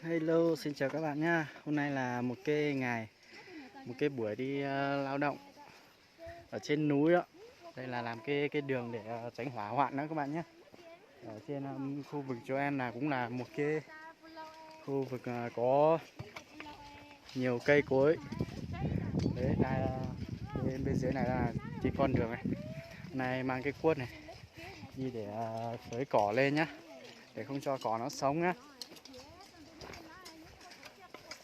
Hello, xin chào các bạn nhá. Hôm nay là một cái buổi đi lao động ở trên núi đó. Đây là làm cái đường để tránh hỏa hoạn đó các bạn nhé. Ở trên khu vực chỗ em là cũng là một cái khu vực có nhiều cây cối. Đấy là bên dưới này là cái con đường này. Hôm nay mang cái cuốc này đi để xới cỏ lên nhá, để không cho cỏ nó sống nhá.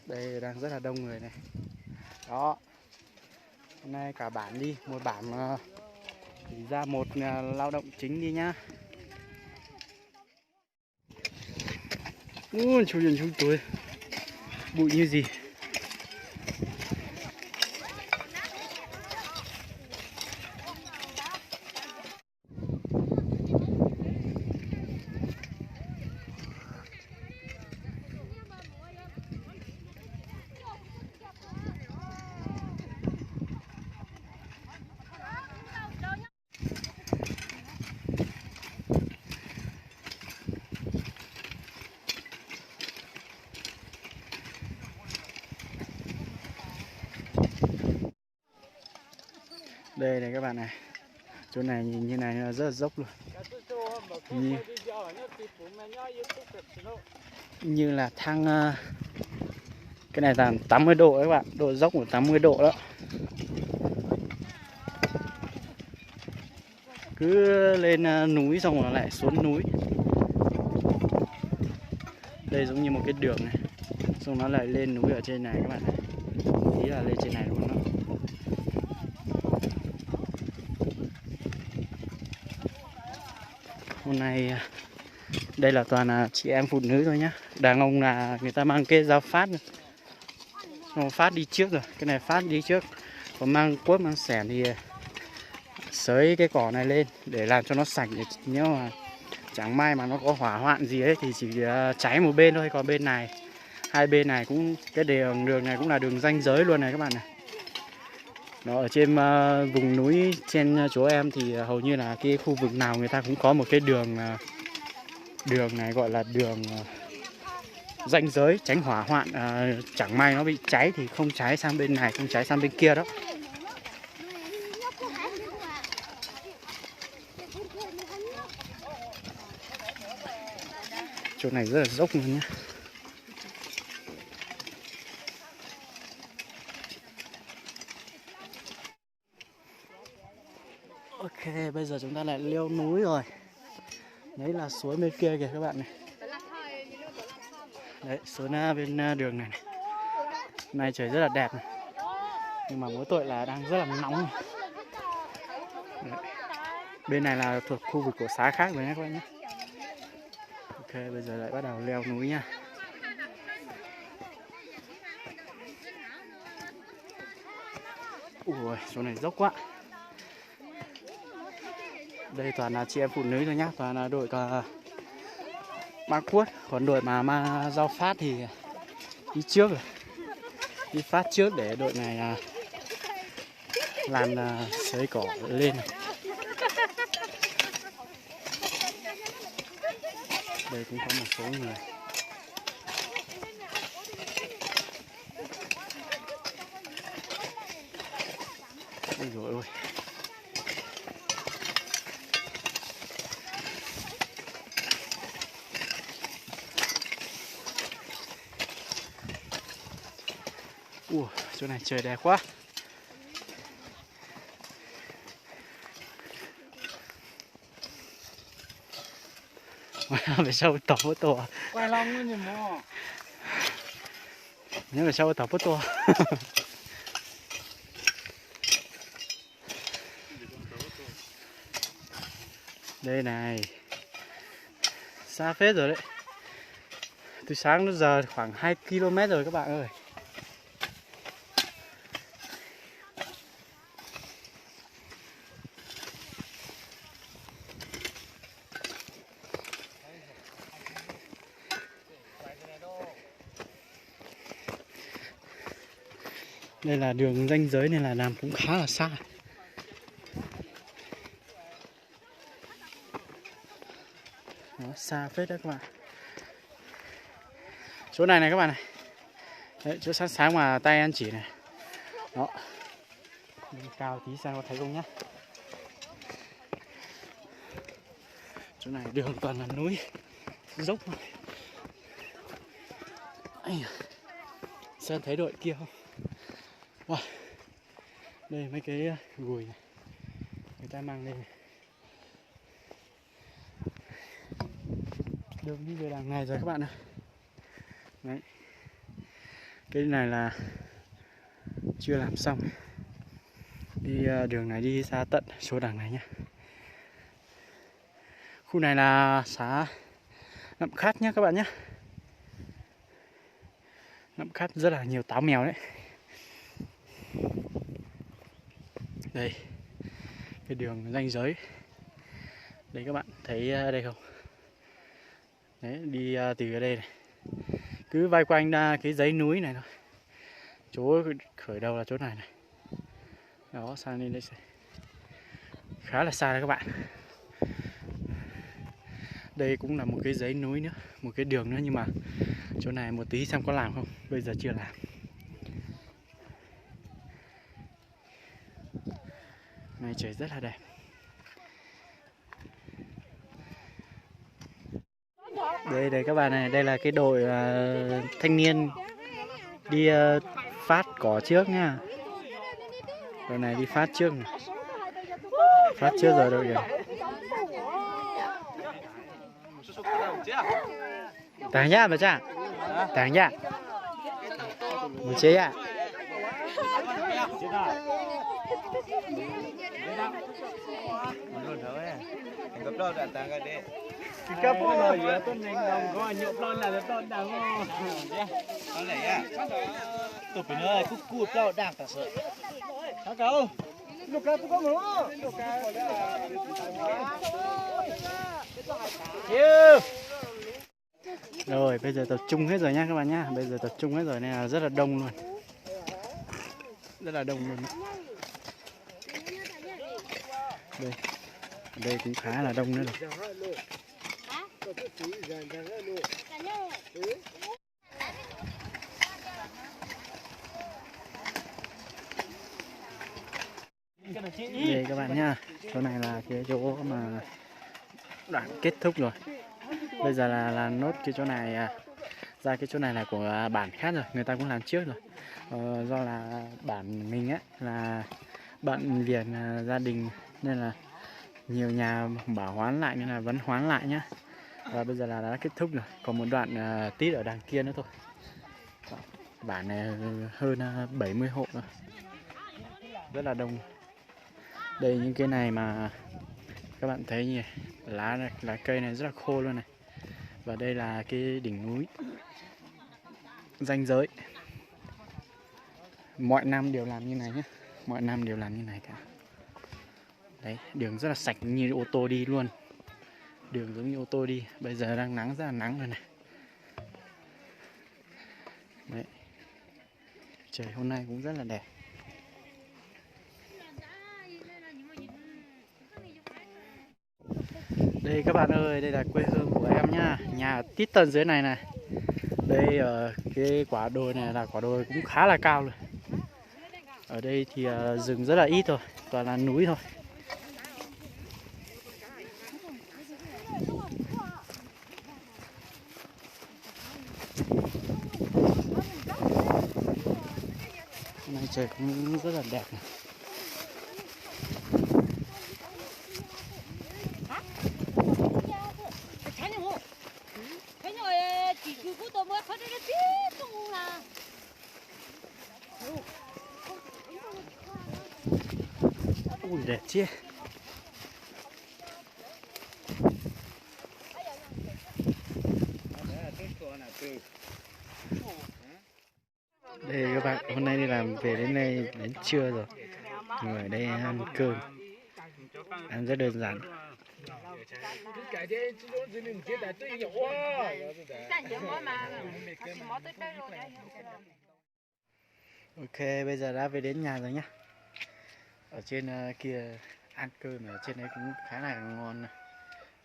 Đây đang rất là đông người này. Đó. Hôm nay cả bản đi, một bản thì ra một lao động chính đi nhá. Chủ nhân chúng tôi bụi như gì. Đây này các bạn này, chỗ này nhìn như này là rất là dốc luôn, như là thang cái này là 80 độ các bạn, độ dốc của 80 độ đó. Cứ lên núi xong rồi lại xuống núi. Đây giống như một cái đường này, xong nó lại lên núi ở trên này các bạn này. Ý là lên trên này luôn đó. Hôm nay đây là toàn là chị em phụ nữ thôi nhá. Đàn ông là người ta mang cái dao phát rồi. Phát đi trước rồi, cái này phát đi trước. Còn mang cuốc mang xẻng thì xới cái cỏ này lên để làm cho nó sạch, để nếu mà chẳng may mà nó có hỏa hoạn gì ấy thì chỉ cháy một bên thôi. Còn bên này, hai bên này cũng, cái đường này cũng là đường ranh giới luôn này các bạn này. Nó ở trên vùng núi trên chỗ em thì hầu như là cái khu vực nào người ta cũng có một cái đường này gọi là đường ranh giới tránh hỏa hoạn, chẳng may nó bị cháy thì không cháy sang bên này, không cháy sang bên kia đó. Chỗ này rất là dốc luôn nhé. Ok, bây giờ chúng ta lại leo núi rồi. Đấy là suối bên kia kìa các bạn này. Đấy, suối bên đường này. Hôm nay trời rất là đẹp này. Nhưng mà mỗi tội là đang rất là nóng. Đấy. Bên này là thuộc khu vực của xã khác rồi nhé các bạn nhé. Ok, bây giờ lại bắt đầu leo núi nha. Ui, chỗ này dốc quá. Đây toàn là chị em phụ nữ thôi nhá, toàn là đội mang cuốc, còn đội mà mang dao phát thì đi trước rồi, đi phát trước để đội này làm xới cỏ lên này. Đây cũng có một số người. Ôi dồi ôi. Chỗ này trời đẹp quá. Phải sao tỏ bố tổ. Quay long nữa nhỉ mò. Nhớ phải sao tỏ bố tổ. Đây này. Xa phết rồi đấy. Từ sáng đến giờ khoảng 2 km rồi các bạn ơi. Đây là đường ranh giới nên là làm cũng khá là xa. Nó xa phết đấy các bạn. Chỗ này này các bạn này. Đấy, chỗ sáng sáng mà tay anh chỉ này. Đó. Lên cao tí xem có thấy không nhá. Chỗ này đường toàn là núi dốc thôi. Xem thấy đội kia không? Wow. Đây mấy cái gùi này người ta mang lên này. Đường đi về đằng này rồi các bạn ơi. Đấy. Cái này là chưa làm xong. Đi đường này đi ra tận chỗ đằng này nhá. Khu này là xã Nậm Khát nhá các bạn nhé. Nậm Khát rất là nhiều táo mèo đấy. Đây, cái đường ranh giới. Đấy các bạn thấy đây không? Đấy, đi từ ở đây này. Cứ vây quanh ra cái dãy núi này thôi. Chỗ khởi đầu là chỗ này này. Đó, sang lên đây khá là xa đấy các bạn. Đây cũng là một cái dãy núi nữa, một cái đường nữa, nhưng mà chỗ này một tí xem có làm không. Bây giờ chưa làm. Này trời rất là đẹp. Đây các bạn này, đây là cái đội thanh niên đi phát cỏ trước nha. Đội này đi phát trước này. Phát trước rồi đội kìa. Tàng nhá bà cha. Tàng nhá. Một chế ạ. Cấp rồi giữa tuần này đồng có nhộp lon là tuần đằng ngon. Con này à. Tụi mình ơi, cút đâu đang tả sợ. Hả cậu? Lục ra tôi có ngủ. Rồi bây giờ tập trung hết rồi nha các bạn nhá. Bây giờ tập trung hết rồi nên là rất là đông luôn. Rất là đông luôn. Đây. Đây cũng khá là đông nữa rồi. Đây các bạn nha, chỗ này là cái chỗ mà đã kết thúc rồi. Bây giờ là nốt cái chỗ này ra cái chỗ này là của bản khác rồi, người ta cũng làm trước rồi. Do là bản mình á là bận việc gia đình nên là nhiều nhà bảo hoán lại nên là vẫn hoán lại nhá. Và bây giờ là đã kết thúc rồi, còn một đoạn tít ở đằng kia nữa thôi. Bản này hơn 70 hộ rồi, rất là đông. Đây những cái này mà các bạn thấy nhỉ, lá cây này rất là khô luôn này. Và đây là cái đỉnh núi ranh giới. Mọi năm đều làm như này nhé, mọi năm đều làm như này cả. Đấy, đường rất là sạch như ô tô đi luôn. Đường giống như ô tô đi. Bây giờ đang nắng, rất là nắng rồi này. Đấy. Trời hôm nay cũng rất là đẹp. Đây các bạn ơi, đây là quê hương của em nhá. Nhà ở tít tận dưới này này. Đây ở cái quả đồi này là quả đồi cũng khá là cao rồi. Ở đây thì rừng rất là ít thôi, toàn là núi thôi. Hôm nay trời cũng rất là đẹp này. Ui đẹp chứ. Đây các bạn, hôm nay đi làm về đến đây đến trưa rồi. Ngồi ở đây ăn cơm. Ăn rất đơn giản. Ok, bây giờ đã về đến nhà rồi nhá. Ở trên kia ăn cơm ở trên đấy cũng khá là ngon.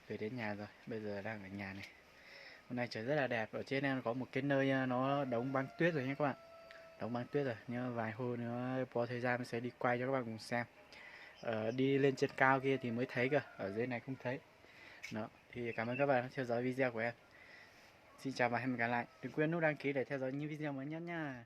Về đến nhà rồi, bây giờ đang ở nhà này. Hôm nay trời rất là đẹp. Ở trên em có một cái nơi nó đóng băng tuyết rồi nhé các bạn. Đóng băng tuyết rồi, nhưng vài hôm nữa có thời gian mình sẽ đi quay cho các bạn cùng xem. Đi lên trên cao kia thì mới thấy cơ, ở dưới này không thấy. Đó, thì cảm ơn các bạn đã theo dõi video của em. Xin chào và hẹn gặp lại. Đừng quên nút đăng ký để theo dõi những video mới nhất nha.